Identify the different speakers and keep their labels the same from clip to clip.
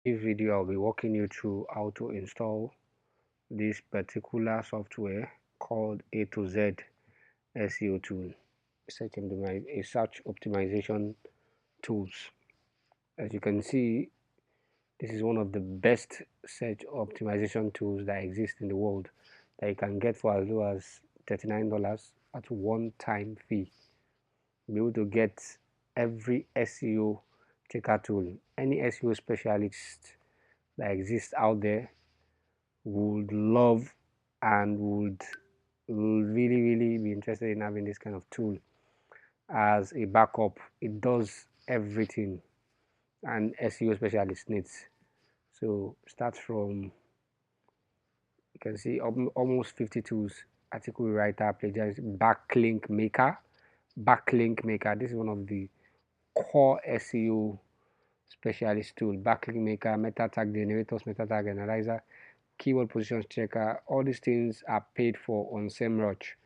Speaker 1: This video I'll be walking you through how to install this particular software called AtoZ SEO tool, a search optimization tools. As you can see, this is one of the best search optimization tools that exist in the world that you can get for as low as $39 at one-time fee. You'll be able to get every SEO checker tool, any SEO specialist that exists out there would love and would really be interested in having this kind of tool as a backup. It does everything an SEO specialist needs. So start from, you can see almost 50 tools: article writer, plagiarism, backlink maker. This is one of the core SEO specialist tool. Backlink maker, meta tag generators, meta tag analyzer, keyword positions checker. All these things are paid for on SEMrush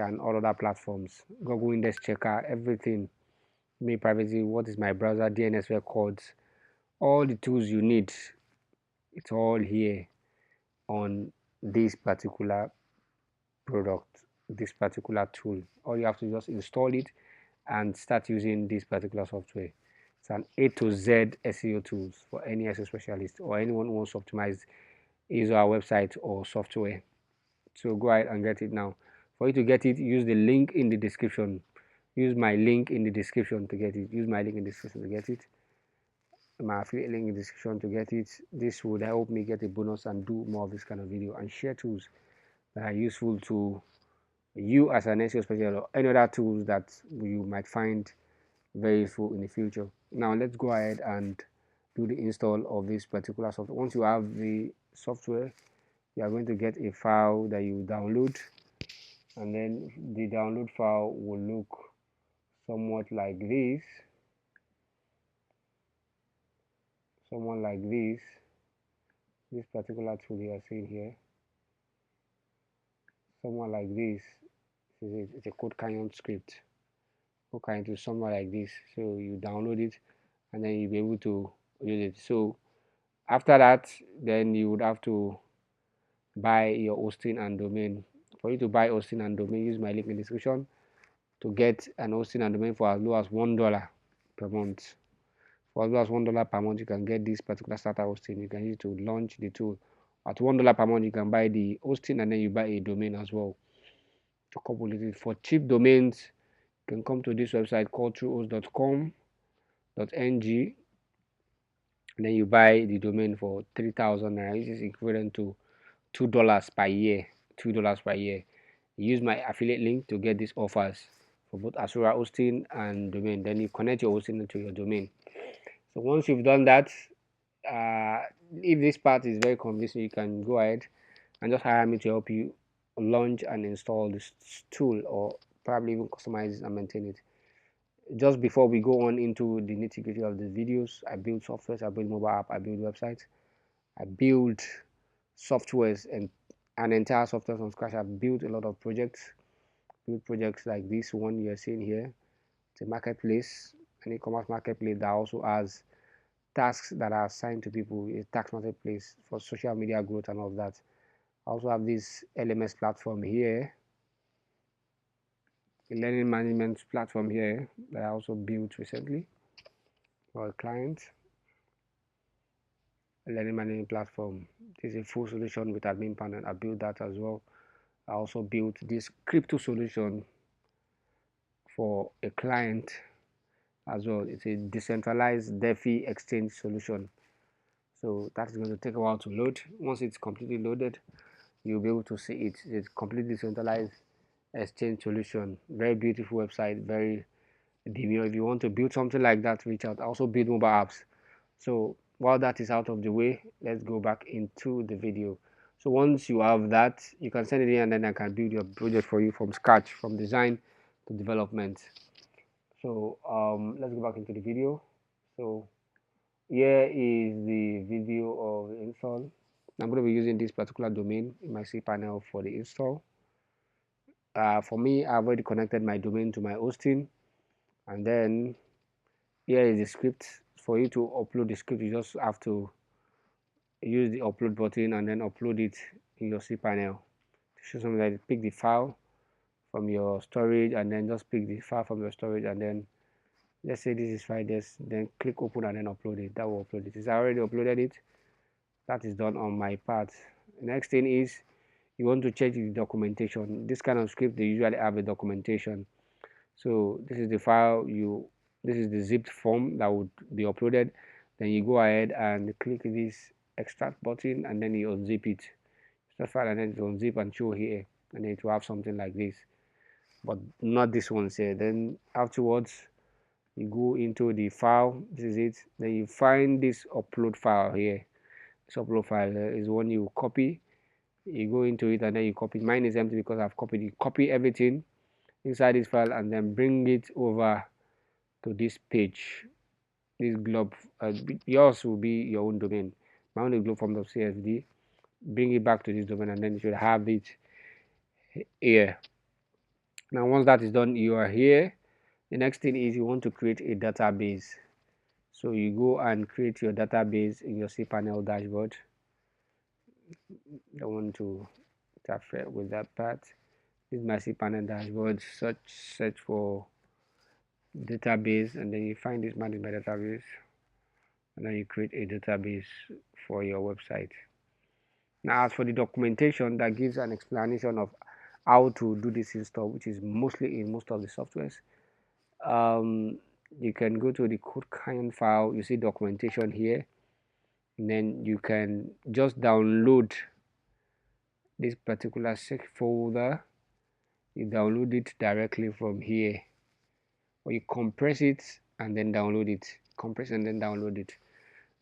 Speaker 1: and all other platforms. Google index checker, everything. Me privacy, what is my browser, DNS records, all the tools you need, it's all here on this particular product, this particular tool. All you have to just install it and start using this particular software. It's an AtoZ SEO tools for any SEO specialist or anyone who wants to optimize his or our website or software. So go ahead and get it now. For you to get it, use the link in the description. Use my link in the description to get it. Use my link in the description to get it. My affiliate link in the description to get it. This would help me get a bonus and do more of this kind of video and share tools that are useful to you as an SEO specialist or any other tools that you might find very useful in the future. Now let's go ahead and do the install of this particular software. Once you have the software, you are going to get a file that you download, and then the download file will look somewhat like this. This particular tool you are seeing here, somewhat like this. It's a code canyon script. Code canyon to somewhat like this. So you download it and then you'll be able to use it. So after that, then you would have to buy your hosting and domain. For you to buy hosting and domain, use my link in the description to get an hosting and domain for as low as $1 per month. For as low as $1 per month, you can get this particular starter hosting. You can use it to launch the tool. At $1 per month, you can buy the hosting and then you buy a domain as well to couple with it. For cheap domains, you can come to this website called truehost.com.ng and then you buy the domain for 3,000 naira, which is equivalent to $2 per year. $2 per year. Use my affiliate link to get these offers for both Asura hosting and domain. Then you connect your hosting to your domain. So once you've done that, if this part is very convincing, you can go ahead and just hire me to help you launch and install this tool, or probably even customize it and maintain it. Just before we go on into the nitty-gritty of the videos, I build software, I build mobile app, I build websites, I build softwares and an entire software from scratch. I've built a lot of projects, like this one you're seeing here. It's a marketplace, an e-commerce marketplace that also has tasks that are assigned to people. A tax marketplace for social media growth and all of that. I also have this LMS platform here, a learning management platform here that I also built recently for a client. A learning management platform. This is a full solution with admin panel. I built that as well. I also built this crypto solution for a client as well. It's a decentralized DeFi exchange solution. So that's going to take a while to load. Once it's completely loaded, you'll be able to see it. It's a completely decentralized exchange solution. Very beautiful website, very demure. If you want to build something like that, reach out. I also build mobile apps. So while that is out of the way, let's go back into the video. So once you have that, you can send it in and then I can build your project for you from scratch, from design to development. So let's go back into the video. So here is the video of the install. I'm going to be using this particular domain in my cPanel for the install. For me, I've already connected my domain to my hosting, and then here is the script for you to upload the script, you just have to use the upload button and then upload it in your cPanel. To show something like pick the file from your storage and then just pick the file from your storage, and then let's say this is file this, then click open and then upload it. That will upload it. It's already uploaded it. That is done on my part. Next thing is you want to check the documentation. This kind of script, they usually have a documentation. So this is the file, this is the zipped form that would be uploaded. Then you go ahead and click this extract button and then you unzip it. Extract file and then it will unzip and show here, and then it will have something like this, but not this one here. Then afterwards you go into the file, this is it. Then you find this upload file here. This upload file is one you copy. You go into it and then you copy. Mine is empty because I've copied it. Copy everything inside this file and then bring it over to this page, this globe. Yours will be your own domain. My own is globeform.csv. Bring it back to this domain and then you should have it here. Now once that is done, you are here. The next thing is you want to create a database. So you go and create your database in your cPanel dashboard. Don't want to interfere with that part. This is my cPanel dashboard. Search for database and then you find this manage my database, and then you create a database for your website. Now as for the documentation, that gives an explanation of how to do this install, which is mostly in most of the softwares. You can go to the code cayenne file, you see documentation here, and then you can just download this particular folder. You download it directly from here, or you compress it and then download it, compress and then download it.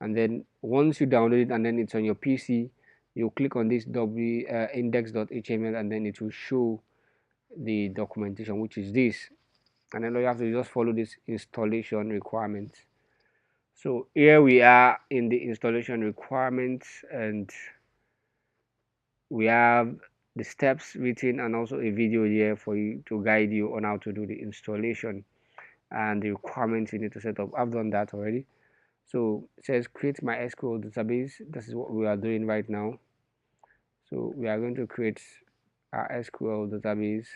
Speaker 1: And then once you download it and then it's on your PC, you click on this index.html and then it will show the documentation, which is this. And then all you have to just follow this installation requirements. So here we are in the installation requirements, and we have the steps written and also a video here for you to guide you on how to do the installation and the requirements you need to set up. I've done that already. So it says create my SQL database. This is what we are doing right now. So we are going to create our SQL database.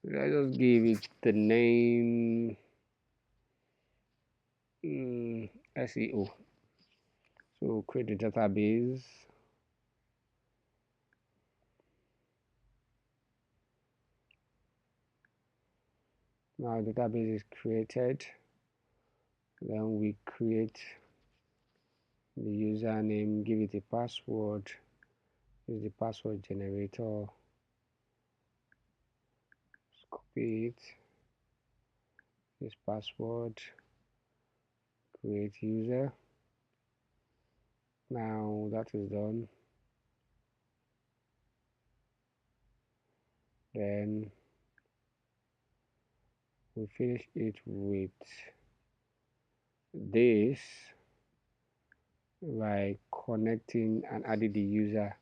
Speaker 1: Let's just give it the name SEO. So create the database. Now the database is created. Then we create the username, give it a password, use the password generator, copy it, this password, create user. Now that is done. Then we finish it with this by connecting and adding the user,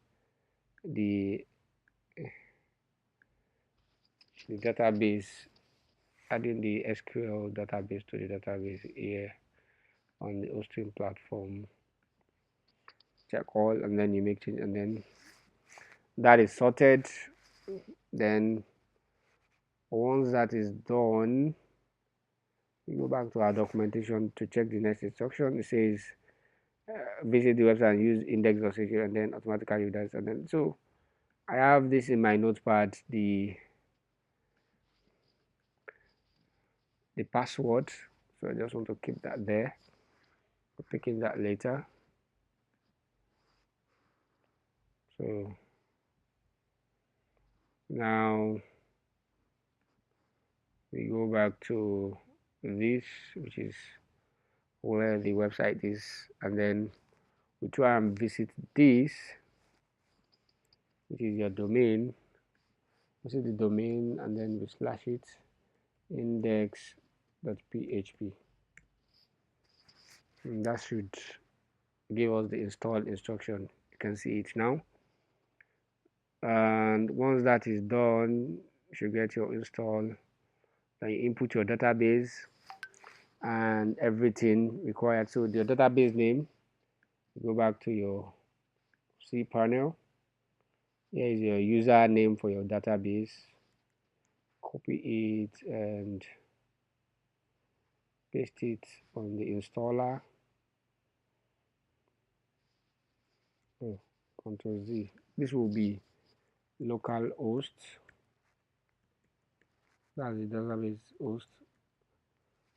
Speaker 1: the database, adding the SQL database to the database here on the hosting platform. Check all and then you make change, and then that is sorted. Then once that is done, we go back to our documentation to check the next instruction. It says visit the website and use index.html and then automatically does. And then so I have this in my notepad, the password, so I just want to keep that there. We're picking that later. So now we go back to this, which is where the website is, and then we try and visit this, which is your domain. Visit the domain and then we slash it index.php, and that should give us the install instruction. You can see it now, and once that is done, you should get your install. Then you input your database, and everything required. So your database name, go back to your cPanel. Here is your username for your database. Copy it and paste it on the installer. Oh, Control Z. This will be local host. That's the database host.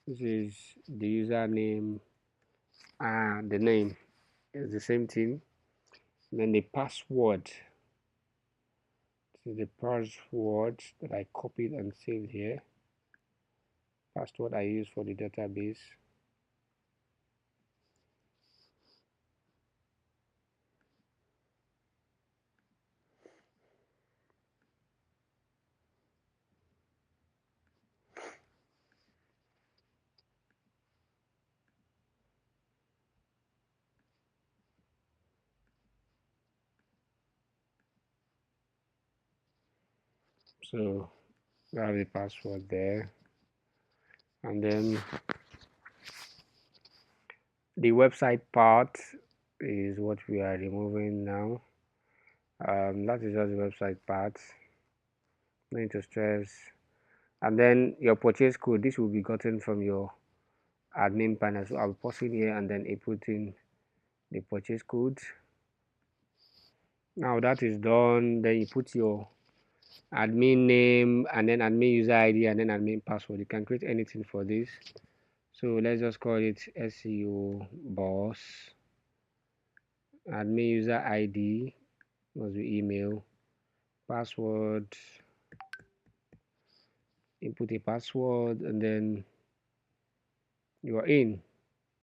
Speaker 1: This is the username and the name is the same thing. And then the password. This is the password that I copied and saved here. Password I use for the database. So that's the password there. And then the website part is what we are removing now. That is just the website part. No need to stress. And then your purchase code, this will be gotten from your admin panel. So I'll pause in here and then input in the purchase code. Now that is done, then you put your admin name and then admin user ID and then admin password. You can create anything for this. So let's just call it SEO boss. Admin user ID must be email. Password, input a password and then you are in.